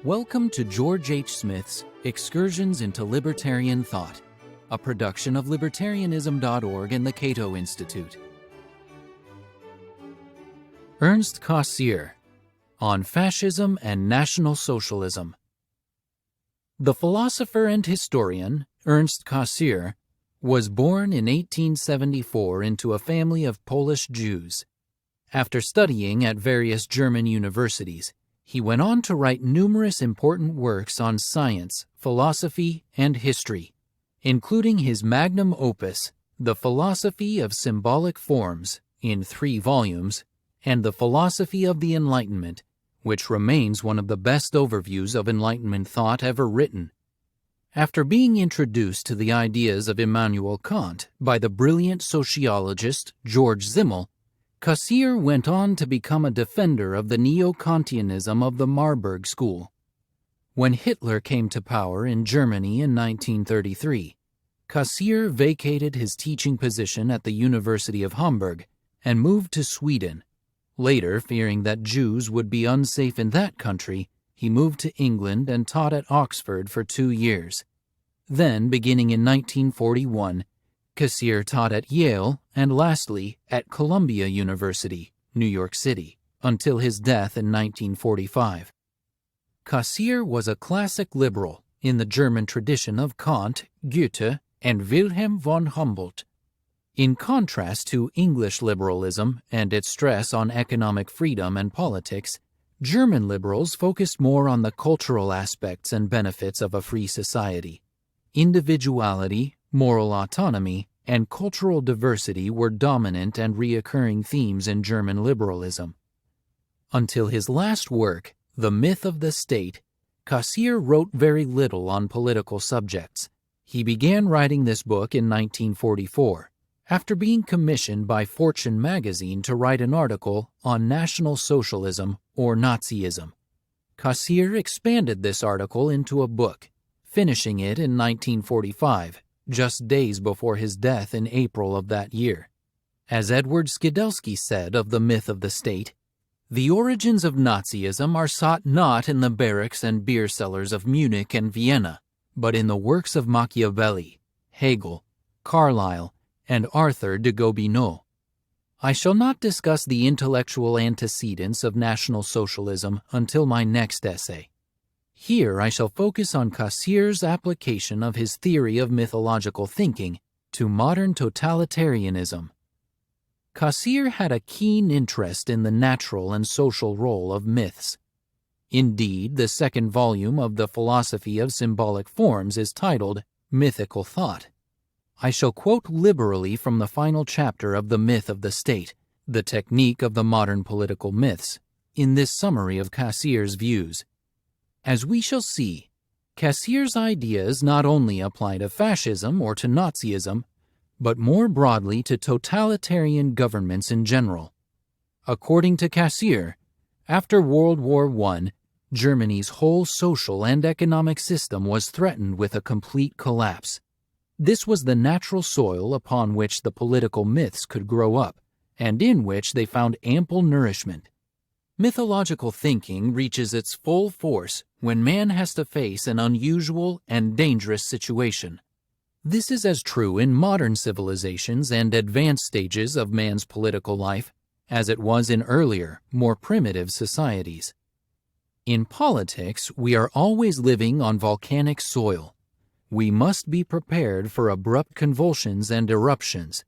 Welcome to George H. Smith's Excursions into Libertarian Thought, a production of Libertarianism.org and the Cato Institute. Ernst Cassirer, on Fascism and National Socialism. The philosopher and historian Ernst Cassirer was born in 1874 into a family of Polish Jews. After studying at various German universities, he went on to write numerous important works on science, philosophy, and history, including his magnum opus, The Philosophy of Symbolic Forms, in 3 volumes, and The Philosophy of the Enlightenment, which remains one of the best overviews of Enlightenment thought ever written. After being introduced to the ideas of Immanuel Kant by the brilliant sociologist George Simmel, Cassirer went on to become a defender of the neo-Kantianism of the Marburg School. When Hitler came to power in Germany in 1933, Cassirer vacated his teaching position at the University of Hamburg and moved to Sweden. Later, fearing that Jews would be unsafe in that country, he moved to England and taught at Oxford for 2 years. Then, beginning in 1941, Cassirer taught at Yale and lastly at Columbia University, New York City, until his death in 1945. Cassirer was a classic liberal in the German tradition of Kant, Goethe, and Wilhelm von Humboldt. In contrast to English liberalism and its stress on economic freedom and politics, German liberals focused more on the cultural aspects and benefits of a free society. Individuality, moral autonomy, and cultural diversity were dominant and recurring themes in German liberalism. Until his last work, The Myth of the State, Cassirer wrote very little on political subjects. He began writing this book in 1944, after being commissioned by Fortune magazine to write an article on National Socialism or Nazism. Cassirer expanded this article into a book, finishing it in 1945, just days before his death in April of that year. As Edward Skidelsky said of The Myth of the State, "The origins of Nazism are sought not in the barracks and beer cellars of Munich and Vienna, but in the works of Machiavelli, Hegel, Carlyle, and Arthur de Gobineau." I shall not discuss the intellectual antecedents of National Socialism until my next essay. Here I shall focus on Cassirer's application of his theory of mythological thinking to modern totalitarianism. Cassirer had a keen interest in the natural and social role of myths. Indeed, the 2nd volume of The Philosophy of Symbolic Forms is titled Mythical Thought. I shall quote liberally from the final chapter of The Myth of the State, the technique of the modern political myths, in this summary of Cassirer's views. As we shall see, Cassirer's ideas not only apply to fascism or to Nazism, but more broadly to totalitarian governments in general. According to Cassirer, after World War I, Germany's whole social and economic system was threatened with a complete collapse. This was the natural soil upon which the political myths could grow up, and in which they found ample nourishment. Mythological thinking reaches its full force when man has to face an unusual and dangerous situation. This is as true in modern civilizations and advanced stages of man's political life as it was in earlier, more primitive societies. In politics, we are always living on volcanic soil. We must be prepared for abrupt convulsions and eruptions.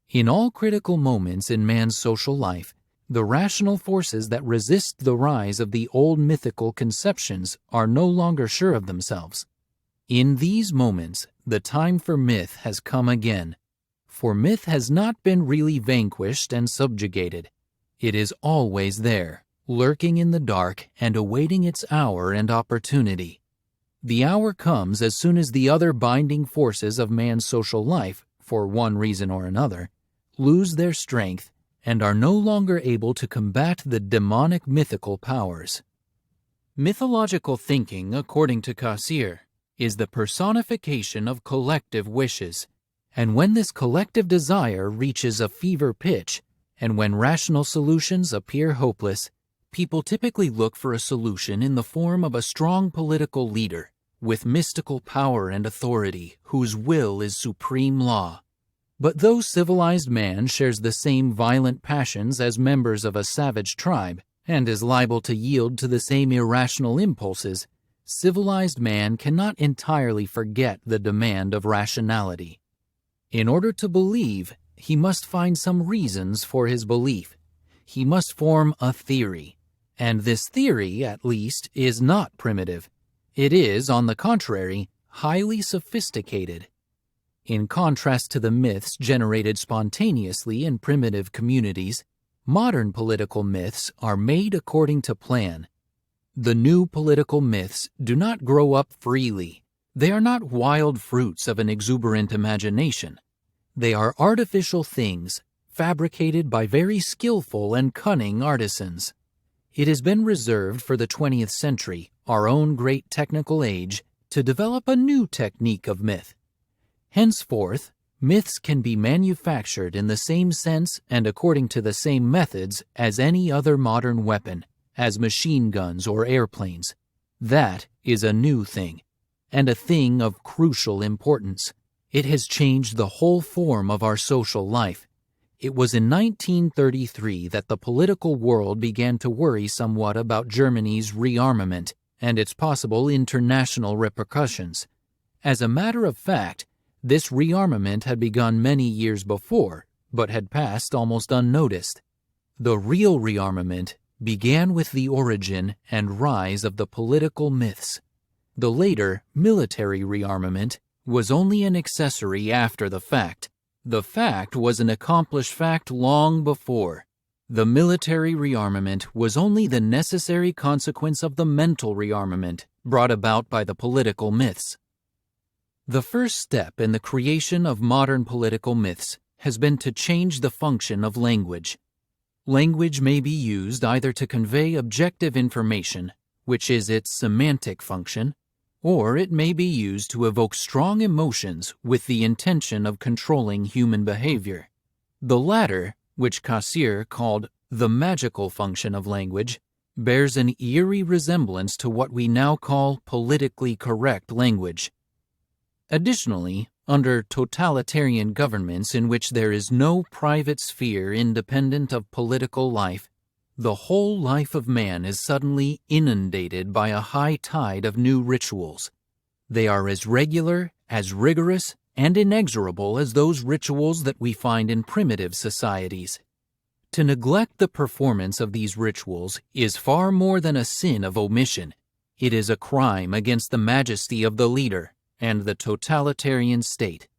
In all critical moments in man's social life, the rational forces that resist the rise of the old mythical conceptions are no longer sure of themselves. In these moments, the time for myth has come again, for myth has not been really vanquished and subjugated. It is always there, lurking in the dark and awaiting its hour and opportunity. The hour comes as soon as the other binding forces of man's social life, for one reason or another, lose their strength and are no longer able to combat the demonic mythical powers. Mythological thinking, according to Cassirer, is the personification of collective wishes, and when this collective desire reaches a fever pitch, and when rational solutions appear hopeless, people typically look for a solution in the form of a strong political leader with mystical power and authority whose will is supreme law. But though civilized man shares the same violent passions as members of a savage tribe and is liable to yield to the same irrational impulses, civilized man cannot entirely forget the demand of rationality. In order to believe, he must find some reasons for his belief. He must form a theory, and this theory, at least, is not primitive. It is, on the contrary, highly sophisticated. In contrast to the myths generated spontaneously in primitive communities, modern political myths are made according to plan. The new political myths do not grow up freely. They are not wild fruits of an exuberant imagination. They are artificial things, fabricated by very skillful and cunning artisans. It has been reserved for the 20th century, our own great technical age, to develop a new technique of myth. Henceforth, myths can be manufactured in the same sense and according to the same methods as any other modern weapon, as machine guns or airplanes. That is a new thing, and a thing of crucial importance. It has changed the whole form of our social life. It was in 1933 that the political world began to worry somewhat about Germany's rearmament and its possible international repercussions. As a matter of fact, this rearmament had begun many years before, but had passed almost unnoticed. The real rearmament began with the origin and rise of the political myths. The later, military rearmament was only an accessory after the fact. The fact was an accomplished fact long before. The military rearmament was only the necessary consequence of the mental rearmament brought about by the political myths. The first step in the creation of modern political myths has been to change the function of language. Language may be used either to convey objective information, which is its semantic function, or it may be used to evoke strong emotions with the intention of controlling human behavior. The latter, which Cassirer called the magical function of language, bears an eerie resemblance to what we now call politically correct language. Additionally, under totalitarian governments in which there is no private sphere independent of political life, the whole life of man is suddenly inundated by a high tide of new rituals. They are as regular, as rigorous, and inexorable as those rituals that we find in primitive societies. To neglect the performance of these rituals is far more than a sin of omission. It is a crime against the majesty of the leader and the totalitarian state.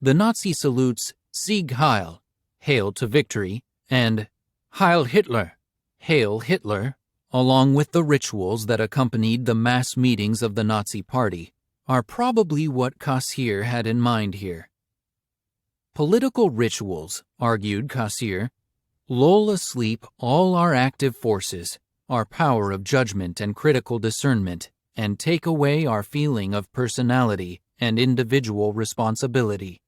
The Nazi salutes Sieg Heil, Hail to Victory, and Heil Hitler, Hail Hitler, along with the rituals that accompanied the mass meetings of the Nazi Party, are probably what Cassirer had in mind here. Political rituals, argued Cassirer, lull asleep all our active forces, our power of judgment and critical discernment, and take away our feeling of personality and individual responsibility.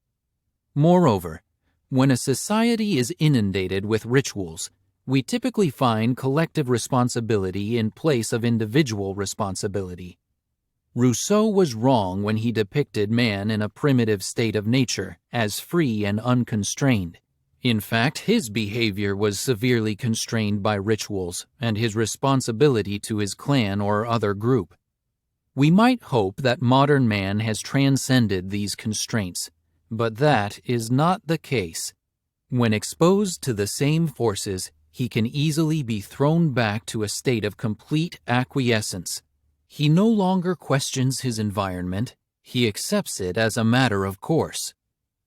Moreover, when a society is inundated with rituals, we typically find collective responsibility in place of individual responsibility. Rousseau was wrong when he depicted man in a primitive state of nature as free and unconstrained. In fact, his behavior was severely constrained by rituals and his responsibility to his clan or other group. We might hope that modern man has transcended these constraints, but that is not the case. When exposed to the same forces, he can easily be thrown back to a state of complete acquiescence. He no longer questions his environment, he accepts it as a matter of course.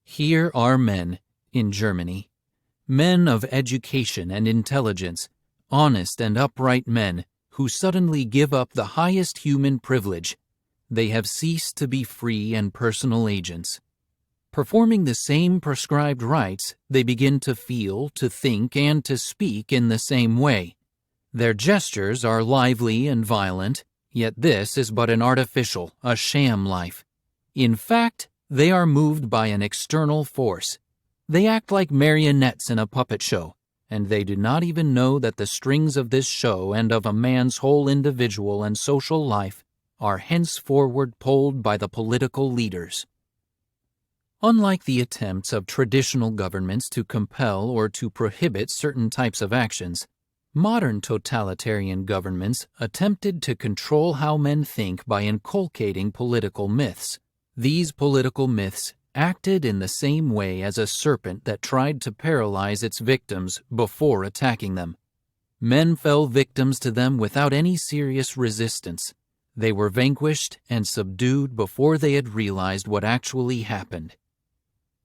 Here are men, in Germany, men of education and intelligence, honest and upright men, who suddenly give up the highest human privilege. They have ceased to be free and personal agents. Performing the same prescribed rites, they begin to feel, to think, and to speak in the same way. Their gestures are lively and violent, yet this is but an artificial, a sham life. In fact, they are moved by an external force. They act like marionettes in a puppet show, and they do not even know that the strings of this show and of a man's whole individual and social life are henceforward pulled by the political leaders. Unlike the attempts of traditional governments to compel or to prohibit certain types of actions, modern totalitarian governments attempted to control how men think by inculcating political myths. These political myths acted in the same way as a serpent that tried to paralyze its victims before attacking them. Men fell victims to them without any serious resistance. They were vanquished and subdued before they had realized what actually happened.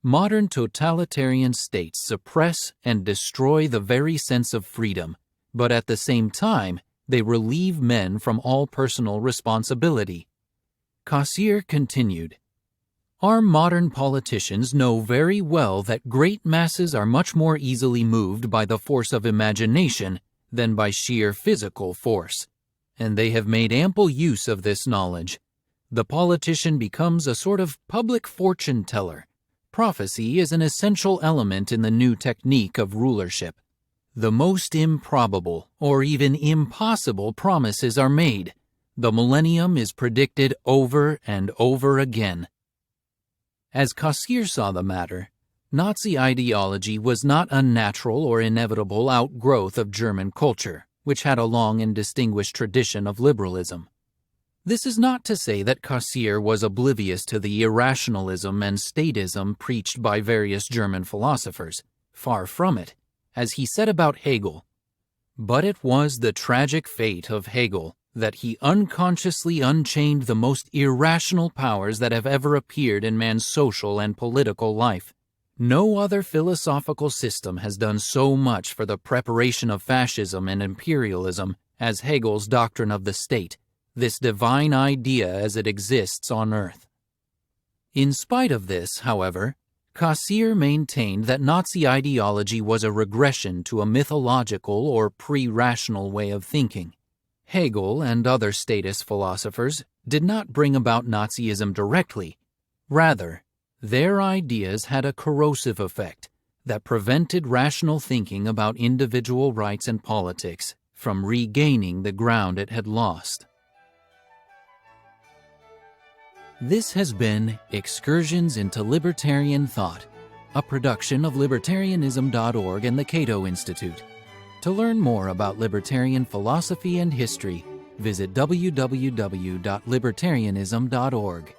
Modern totalitarian states suppress and destroy the very sense of freedom, but at the same time, they relieve men from all personal responsibility. Cassirer continued, "Our modern politicians know very well that great masses are much more easily moved by the force of imagination than by sheer physical force, and they have made ample use of this knowledge. The politician becomes a sort of public fortune teller. Prophecy is an essential element in the new technique of rulership. The most improbable or even impossible promises are made. The millennium is predicted over and over again." As Cassirer saw the matter, Nazi ideology was not a natural or inevitable outgrowth of German culture, which had a long and distinguished tradition of liberalism. This is not to say that Cassirer was oblivious to the irrationalism and statism preached by various German philosophers. Far from it, as he said about Hegel. But it was the tragic fate of Hegel that he unconsciously unchained the most irrational powers that have ever appeared in man's social and political life. No other philosophical system has done so much for the preparation of fascism and imperialism as Hegel's doctrine of the state, this divine idea as it exists on earth. In spite of this, however, Cassirer maintained that Nazi ideology was a regression to a mythological or pre-rational way of thinking. Hegel and other statist philosophers did not bring about Nazism directly. Rather, their ideas had a corrosive effect that prevented rational thinking about individual rights and politics from regaining the ground it had lost. This has been Excursions into Libertarian Thought, a production of Libertarianism.org and the Cato Institute. To learn more about libertarian philosophy and history, visit www.libertarianism.org.